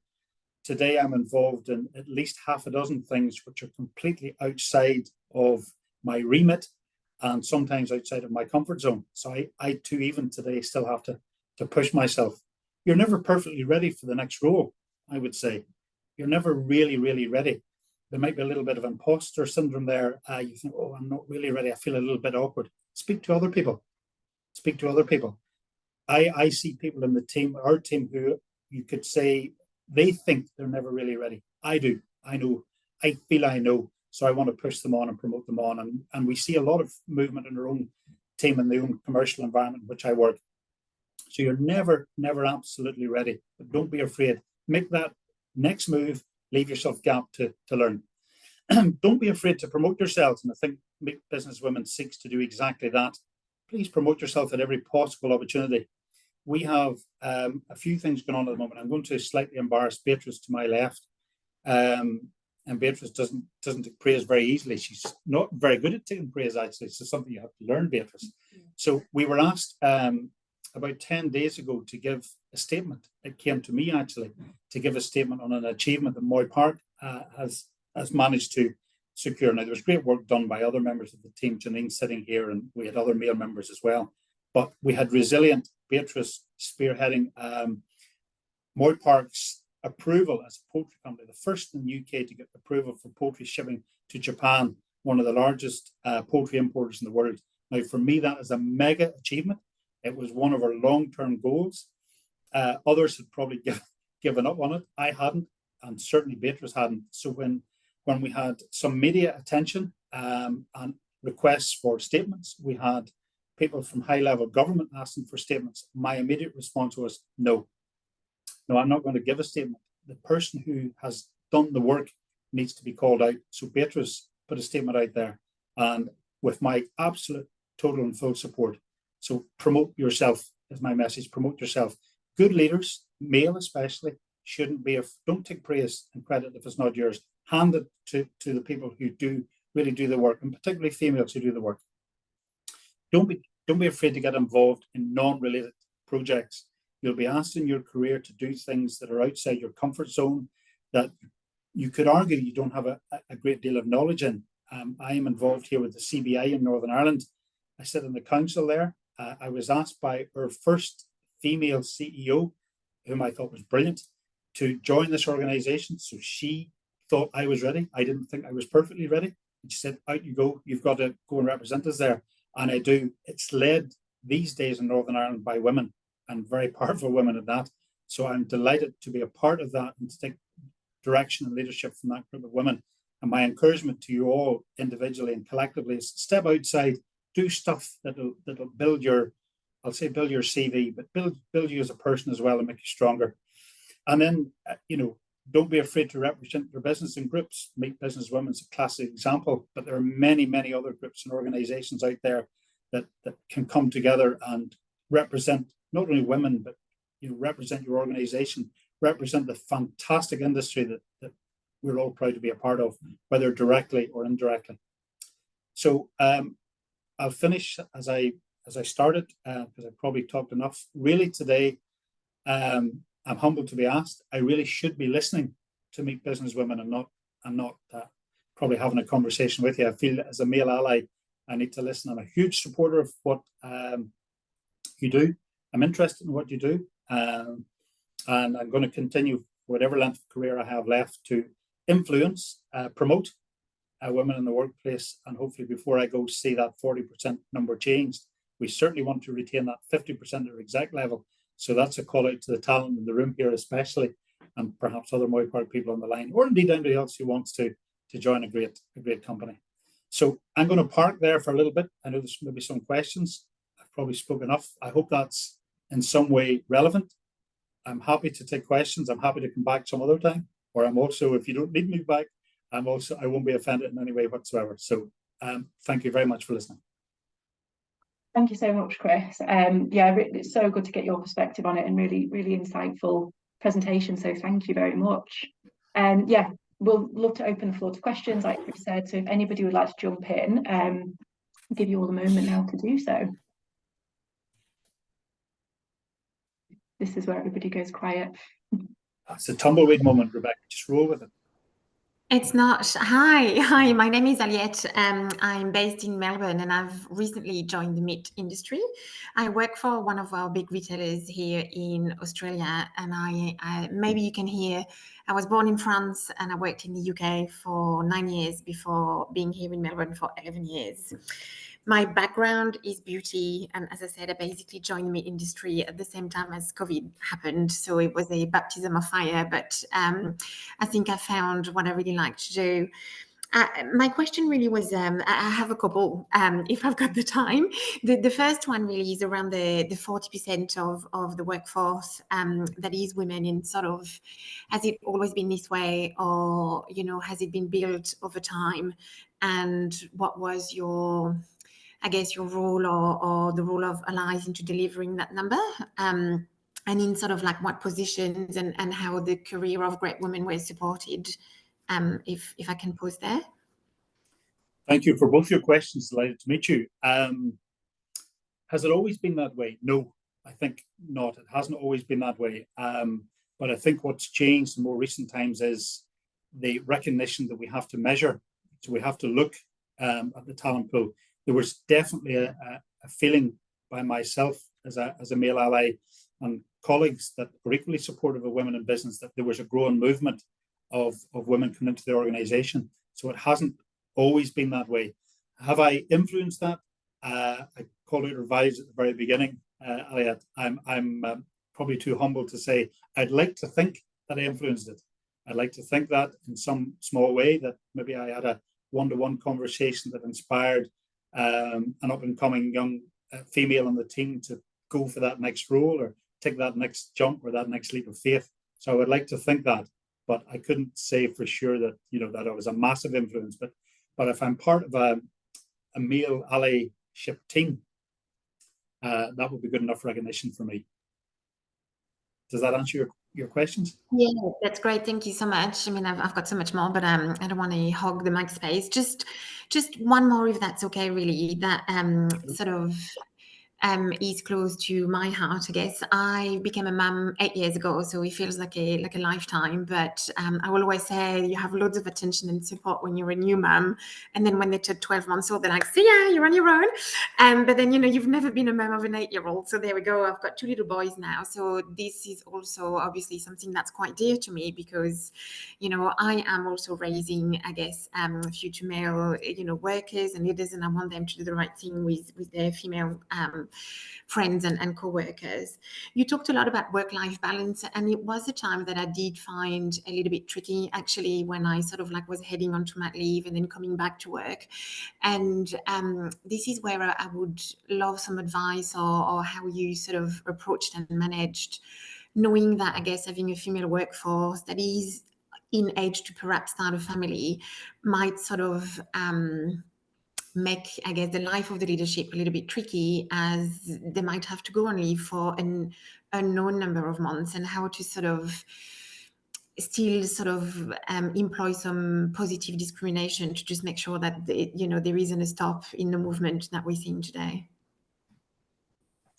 Today, I'm involved in at least half a dozen things which are completely outside of my remit, and sometimes outside of my comfort zone. So I too, even today, still have to push myself. You're never perfectly ready for the next role, I would say. You're never really, really ready. There might be a little bit of imposter syndrome there. You think, oh, I'm not really ready. I feel a little bit awkward. Speak to other people. Speak to other people. I see people in the team, our team, who you could say they think they're never really ready. I do. I know. I feel I know. So I want to push them on and promote them on. And we see a lot of movement in our own team in the own commercial environment in which I work. So you're never, never absolutely ready. But don't be afraid. Make that next move. Leave yourself gap to learn. Don't be afraid to promote yourselves. And I think Meet Business Women seeks to do exactly that. Please promote yourself at every possible opportunity. We have a few things going on at the moment. I'm going to slightly embarrass Beatrice to my left. And Beatrice doesn't take praise very easily. She's not very good at taking praise, actually. So something you have to learn, Beatrice. So we were asked about 10 days ago to give a statement. It came to me, actually, to give a statement on an achievement that Moy Park has managed to secure. Now, there was great work done by other members of the team, Janine sitting here, and we had other male members as well. But we had resilient Beatrice spearheading Moy Park's approval as a poultry company, the first in the UK to get approval for poultry shipping to Japan, one of the largest poultry importers in the world. Now, for me, that is a mega achievement. It was one of our long-term goals. Others had probably given up on it. I hadn't, and certainly Beatrice hadn't. So when we had some media attention and requests for statements, we had people from high-level government asking for statements. My immediate response was, no, I'm not going to give a statement. The person who has done the work needs to be called out. So Beatrice put a statement out there, and with my absolute, total and full support. So promote yourself is my message. Promote yourself. Good leaders, male especially, don't take praise and credit if it's not yours. Hand it to the people who do really do the work, and particularly females who do the work. Don't be afraid to get involved in non-related projects. You'll be asked in your career to do things that are outside your comfort zone that you could argue you don't have a great deal of knowledge in. I am involved here with the CBI in Northern Ireland. I sit in the council there. I was asked by our first female CEO, whom I thought was brilliant, to join this organization. So she thought I was ready. I didn't think I was perfectly ready. And she said, out you go. You've got to go and represent us there. And I do. It's led these days in Northern Ireland by women, and very powerful women at that. So I'm delighted to be a part of that and to take direction and leadership from that group of women. And my encouragement to you all individually and collectively is step outside, do stuff that'll build your CV, but build you as a person as well and make you stronger. And then, don't be afraid to represent your business in groups. Meet Business Women is a classic example, but there are many, many other groups and organizations out there that can come together and represent not only women, but represent your organization, represent the fantastic industry that we're all proud to be a part of, whether directly or indirectly. So I'll finish as I started, because I probably talked enough. Really today, I'm humbled to be asked. I really should be listening to Meet Business Women and not probably having a conversation with you. I feel as a male ally, I need to listen. I'm a huge supporter of what you do. I'm interested in what you do, and I'm going to continue whatever length of career I have left to influence, promote women in the workplace, and hopefully before I go see that 40% number changed. We certainly want to retain that 50% at our exec level. So that's a call out to the talent in the room here especially, and perhaps other Moy Park people on the line, or indeed anybody else who wants to join a great company. So I'm going to park there for a little bit. I know there's maybe some questions. I've probably spoken enough. I hope that's in some way relevant. I'm happy to take questions. I'm happy to come back some other time, or I'm also, if you don't need me back, I won't be offended in any way whatsoever. So thank you very much for listening. Thank you so much, Chris. It's so good to get your perspective on it, and really, really insightful presentation. So thank you very much. We'll love to open the floor to questions, like Chris said. So if anybody would like to jump in, I'll give you all the moment now to do so. This is where everybody goes quiet. It's a tumbleweed moment, Rebecca. Just roll with it. It's not. Hi. My name is Aliette. I'm based in Melbourne, and I've recently joined the meat industry. I work for one of our big retailers here in Australia, and I maybe you can hear. I was born in France, and I worked in the UK for 9 years before being here in Melbourne for 11 years. My background is beauty, and as I said, I basically joined the meat industry at the same time as COVID happened. So it was a baptism of fire, but I think I found what I really like to do. My question really was, I have a couple, if I've got the time. The first one really is around the 40% of the workforce that is women, in sort of, has it always been this way, or, has it been built over time? And what was your, I guess, your role, or the role of allies into delivering that number? And in sort of like what positions, and how the career of great women were supported, if I can pause there. Thank you for both your questions. Delighted to meet you. Has it always been that way? No, I think not. It hasn't always been that way. But I think what's changed in more recent times is the recognition that we have to measure. So we have to look at the talent pool. There was definitely a feeling by myself as a male ally and colleagues that were equally supportive of women in business, that there was a growing movement of women coming into the organization. So it hasn't always been that way. Have I influenced that? I called out revised at the very beginning. Elliot, I'm probably too humble to say I'd like to think that I influenced it. I'd like to think that in some small way, that maybe I had a one-to-one conversation that inspired an up-and-coming young female on the team to go for that next role, or take that next jump, or that next leap of faith. So I would like to think that, but I couldn't say for sure that that I was a massive influence. But if I'm part of a male allyship team, that would be good enough recognition for me. Does that answer your questions? Yeah, that's great. Thank you so much. I mean, I've got so much more, but I don't want to hog the mic space. Just one more, if that's okay, really. That sort of is close to my heart, I guess. I became a mum 8 years ago, so it feels like a lifetime. But I will always say you have loads of attention and support when you're a new mum, and then when they turn 12 months old, they're like, "See ya, you're on your own." But then you've never been a mum of an 8-year-old, so there we go. I've got 2 little boys now, so this is also obviously something that's quite dear to me, because I am also raising, I guess, future male workers and leaders, and I want them to do the right thing with their female friends and co-workers. You talked a lot about work-life balance, and it was a time that I did find a little bit tricky, actually, when I sort of like was heading onto mat leave and then coming back to work. And this is where I would love some advice, or how you sort of approached and managed, knowing that, I guess, having a female workforce that is in age to perhaps start a family might sort of make, I guess, the life of the leadership a little bit tricky, as they might have to go on leave for an unknown number of months, and how to sort of still sort of employ some positive discrimination to just make sure that there isn't a stop in the movement that we're seeing today.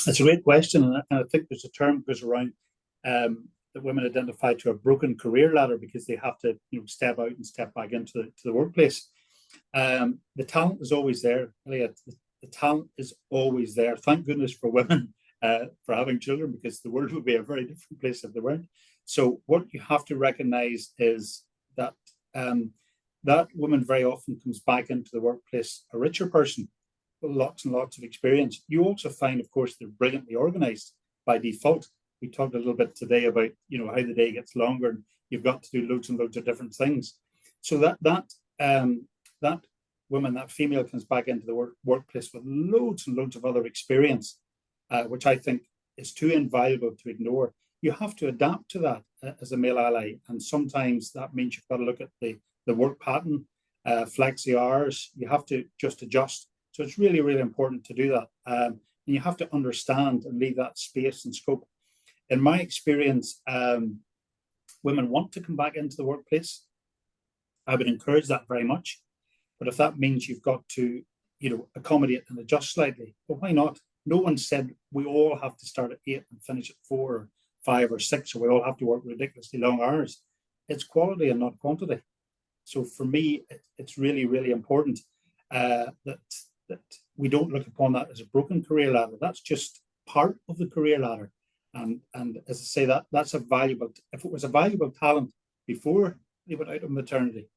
That's a great question, and I think there's a term that goes around that women identify to a broken career ladder, because they have to step out and step back into the workplace. The talent is always there, Elliot. The talent is always there. Thank goodness for women for having children, because the world would be a very different place if they weren't. So what you have to recognize is that that woman very often comes back into the workplace a richer person with lots and lots of experience. You also find, of course, they're brilliantly organized by default. We talked a little bit today about how the day gets longer and you've got to do loads and loads of different things. So that woman, that female, comes back into the workplace with loads and loads of other experience, which I think is too invaluable to ignore. You have to adapt to that as a male ally, and sometimes that means you've got to look at the work pattern, flexi hours. You have to just adjust. So it's really, really important to do that. And you have to understand and leave that space and scope. In my experience, women want to come back into the workplace. I would encourage that very much. But if that means you've got to, accommodate and adjust slightly, well, why not? No one said we all have to start at 8 and finish at 4 or 5 or 6, or we all have to work ridiculously long hours. It's quality and not quantity. So for me, it's really, really important that we don't look upon that as a broken career ladder. That's just part of the career ladder. And as I say, that's a valuable, if it was a valuable talent before they went out on maternity,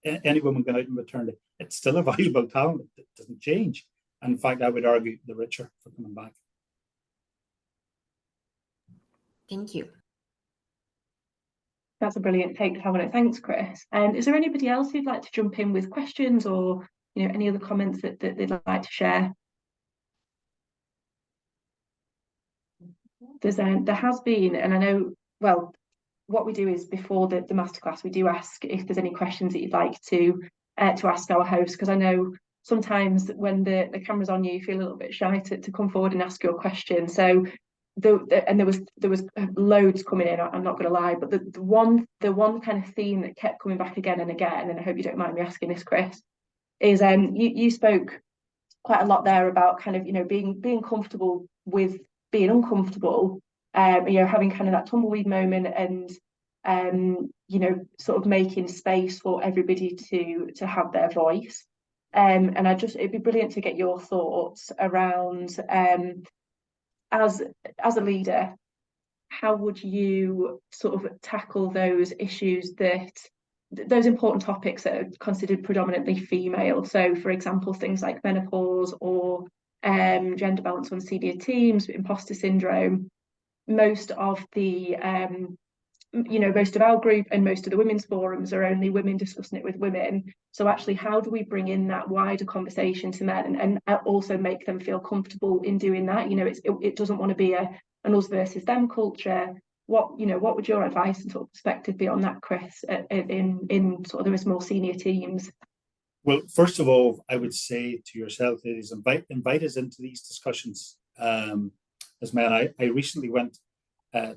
any woman going out on maternity, it's still a valuable talent. It doesn't change. And in fact, I would argue the richer for coming back. Thank you. That's a brilliant take, Caroline. Thanks, Chris. Is there anybody else who'd like to jump in with questions or any other comments that they'd like to share? There has been, and I know, well, what we do is before the masterclass, we do ask if there's any questions that you'd like to ask our host, because I know sometimes when the camera's on you, you feel a little bit shy to come forward and ask your question. So there was loads coming in, I'm not going to lie, but the one kind of theme that kept coming back again and again, and I hope you don't mind me asking this, Chris, is you spoke quite a lot there about kind of being comfortable with being uncomfortable, having kind of that tumbleweed moment, and sort of making space for everybody to have their voice. And it'd be brilliant to get your thoughts around as a leader, how would you sort of tackle those issues, those important topics that are considered predominantly female? So, for example, things like menopause or gender balance on senior teams, imposter syndrome. Most of the most of our group and most of the women's forums are only women discussing it with women. So actually, how do we bring in that wider conversation to men and also make them feel comfortable in doing that? It doesn't want to be an us versus them culture. What would your advice and sort of perspective be on that, Chris, in sort of those more senior teams? Well, first of all, I would say to yourself, ladies, invite us into these discussions. As men, I recently went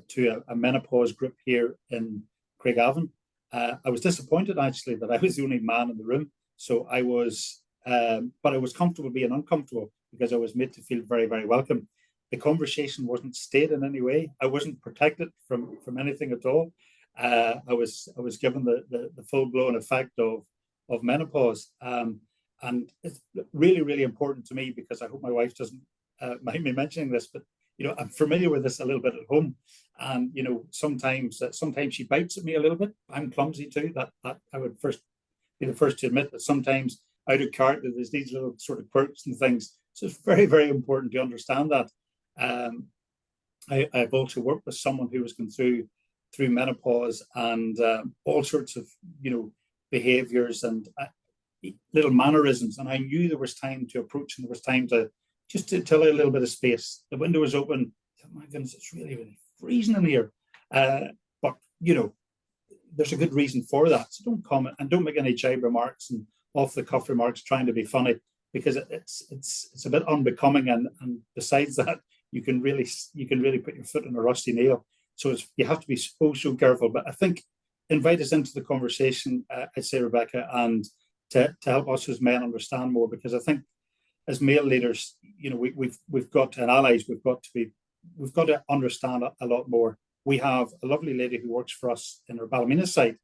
to a menopause group here in Craigavon. I was disappointed actually that I was the only man in the room. So I was, but I was comfortable being uncomfortable because I was made to feel very, very welcome. The conversation wasn't stayed in any way. I wasn't protected from anything at all. I was given the full blown effect of menopause, and it's really, really important to me because I hope my wife doesn't mind me mentioning this, but I'm familiar with this a little bit at home, and sometimes she bites at me a little bit. I'm clumsy too. That I would be the first to admit that sometimes out of character there's these little sort of quirks and things. So it's very, very important to understand that. I've also worked with someone who was going through menopause and all sorts of behaviors and little mannerisms, and I knew there was time to approach and there was time to just to allow a little bit of space. The window was open. Oh my goodness, it's really, really freezing in here. But there's a good reason for that. So don't comment and don't make any jibe remarks and off the cuff remarks trying to be funny, because it's a bit unbecoming. And besides that, you can really put your foot on a rusty nail. So you have to be so careful. But I think invite us into the conversation, I'd say, Rebecca, and to help us as men understand more, because I think as male leaders, we've got, and allies, we've got to understand a lot more. We have a lovely lady who works for us in our Ballymena site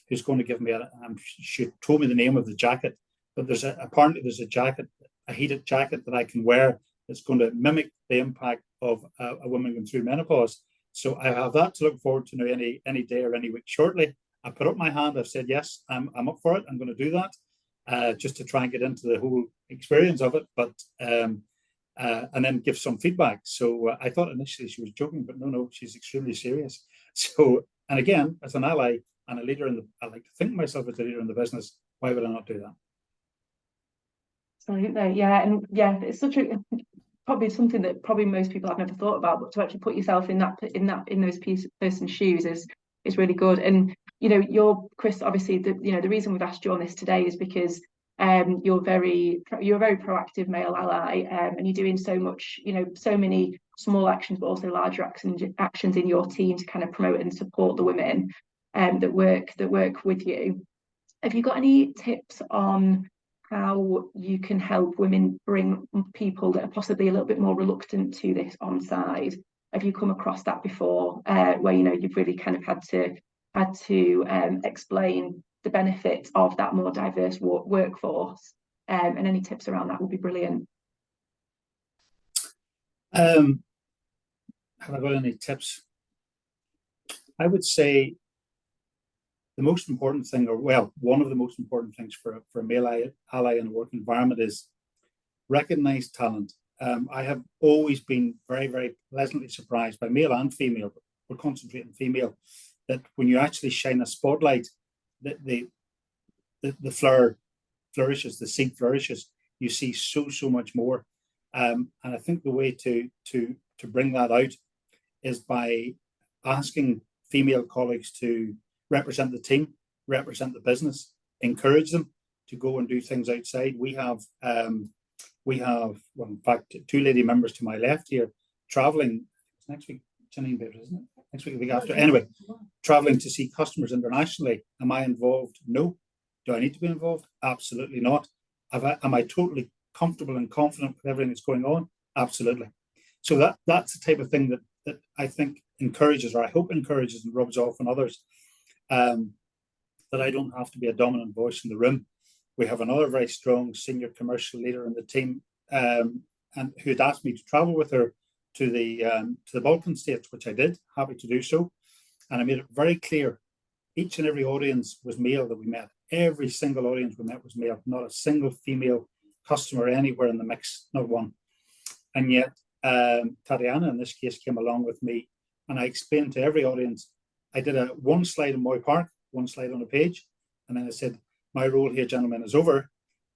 who's going to give me she told me the name of the jacket, but apparently there's a jacket, a heated jacket that I can wear that's going to mimic the impact of a woman going through menopause. So I have that to look forward to now any day or any week shortly. I put up my hand. I've said, yes, I'm up for it. I'm going to do that, just to try and get into the whole experience of it, but and then give some feedback. So I thought initially she was joking, but no, she's extremely serious. So, and again, as an ally and a leader I like to think of myself as a leader in the business. Why would I not do that? Absolutely, yeah, and yeah, it's probably something that probably most people have never thought about, but to actually put yourself in those person's shoes is really good. And Chris, obviously the reason we've asked you on this today is because you're a very proactive male ally, and you're doing so much, so many small actions but also larger actions in your team to kind of promote and support the women that work with you. Have you got any tips on how you can help women bring people that are possibly a little bit more reluctant to this on side? Have you come across that before, where you've really kind of had to explain the benefits of that more diverse workforce. And any tips around that would be brilliant. Have I got any tips? I would say the most important thing, or well, one of the most important things for a male ally in a work environment is recognize talent. I have always been very, very pleasantly surprised by male and female, but we're concentrating female, that when you actually shine a spotlight, the flower flourishes, the seed flourishes. You see so much more. And I think the way to bring that out is by asking female colleagues to represent the team, represent the business, encourage them to go and do things outside. We have, well, in fact, 2 lady members to my left here traveling next week. Janine, isn't it? Next week, the week after. Anyway, traveling to see customers internationally. Am I involved? No. Do I need to be involved? Absolutely not. Am I totally comfortable and confident with everything that's going on? Absolutely. So that's the type of thing that I think encourages, or I hope encourages and rubs off on others, that I don't have to be a dominant voice in the room. We have another very strong senior commercial leader in the team, and who had asked me to travel with her to the Balkan states, which I did, happy to do so. And I made it very clear, each and every audience was male that we met. Every single audience we met was male, not a single female customer anywhere in the mix, not one. And yet, Tatiana, in this case, came along with me, and I explained to every audience, I did one slide in Moy Park, one slide on a page, and then I said, my role here, gentlemen, is over.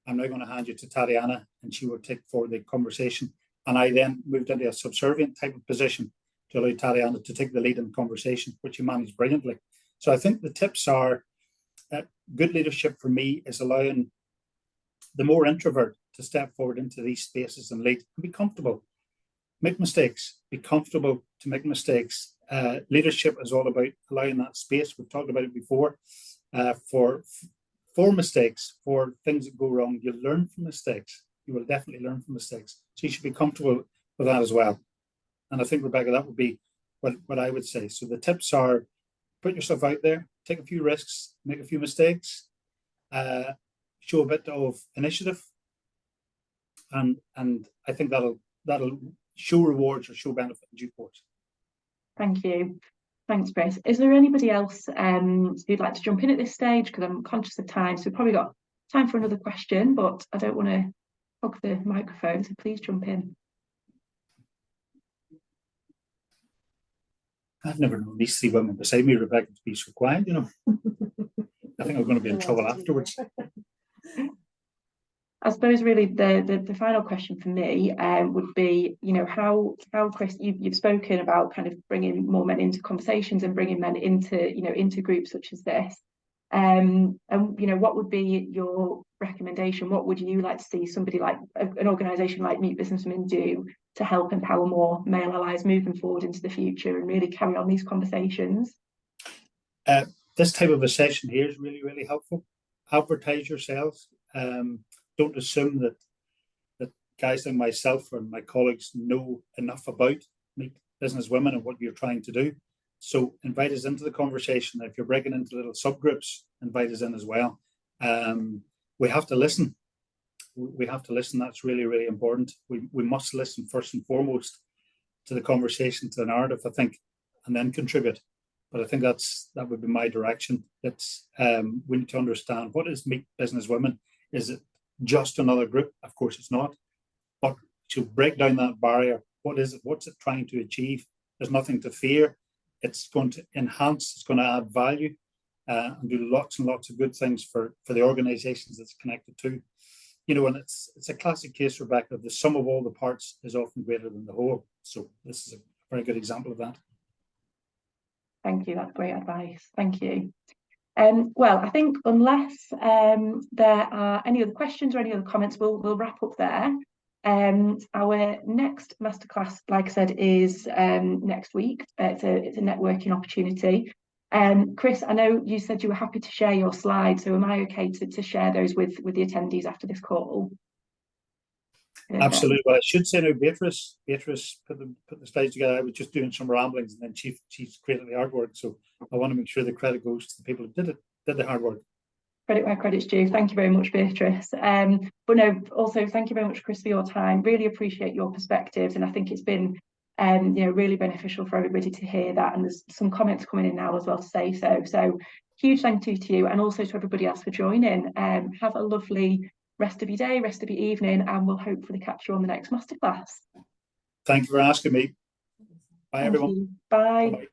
I'm now going to hand you to Tatiana, and she will take forward the conversation. And I then moved into a subservient type of position to allow Tatiana to take the lead in the conversation, which she managed brilliantly. So I think the tips are, good leadership for me is allowing the more introvert to step forward into these spaces and lead and be comfortable. Make mistakes, be comfortable to make mistakes. Leadership is all about allowing that space. We've talked about it before. For mistakes, for things that go wrong, you'll learn from mistakes. You will definitely learn from mistakes. So you should be comfortable with that as well. And I think, Rebecca, that would be what I would say. So the tips are, put yourself out there, take a few risks, make a few mistakes, show a bit of initiative, and I think that'll show rewards or show benefit in due course. Thank you. Thanks, Chris. Is there anybody else who'd like to jump in at this stage? Because I'm conscious of time, so we've probably got time for another question, but I don't want to hog the microphone, so please jump in. I've never known these 3 women beside me, Rebecca, to be so quiet, you know. I think I'm going to be in trouble afterwards. I suppose really the final question for me would be, you know, how Chris, you've spoken about kind of bringing more men into conversations and bringing men into, you know, into groups such as this. And, you know, what would be your recommendation? What would you like to see somebody like an organisation like Meet Businesswomen do to help empower more male allies moving forward into the future and really carry on these conversations? This type of a session here is really, really helpful. Advertise yourselves. Don't assume that guys like myself or my colleagues know enough about Meet Businesswomen and what you're trying to do. So invite us into the conversation. If you're breaking into little subgroups, invite us in as well. We have to listen. We have to listen. That's really, really important. We must listen first and foremost to the conversation, to the narrative, I think, and then contribute. But I think that would be my direction. It's we need to understand, what is Meet Businesswomen? Is it just another group? Of course it's not. But to break down that barrier, what is it? What's it trying to achieve? There's nothing to fear. It's going to enhance, it's going to add value, and do lots and lots of good things for the organizations it's connected to. You know, and it's a classic case, Rebecca, the sum of all the parts is often greater than the whole. So this is a very good example of that. Thank you, that's great advice. Thank you. Well, I think unless there are any other questions or any other comments, we'll wrap up there. Our next masterclass, like I said, is next week. It's a networking opportunity. Chris, I know you said you were happy to share your slides, so am I okay to share those with the attendees after this call? Absolutely. Well, I should say now, Beatrice put the slides together. I was just doing some ramblings, and then she's created the artwork. So I want to make sure the credit goes to the people who did the hard work. Credit where credit's due. Thank you very much, Beatrice. But no, also thank you very much, Chris, for your time. Really appreciate your perspectives, and I think it's been really beneficial for everybody to hear that. And there's some comments coming in now as well to say so. So huge thank you to you, and also to everybody else for joining. Have a lovely rest of your day, rest of your evening, and we'll hopefully catch you on the next masterclass. Thank you for asking me. Bye, everyone. Bye. Bye-bye.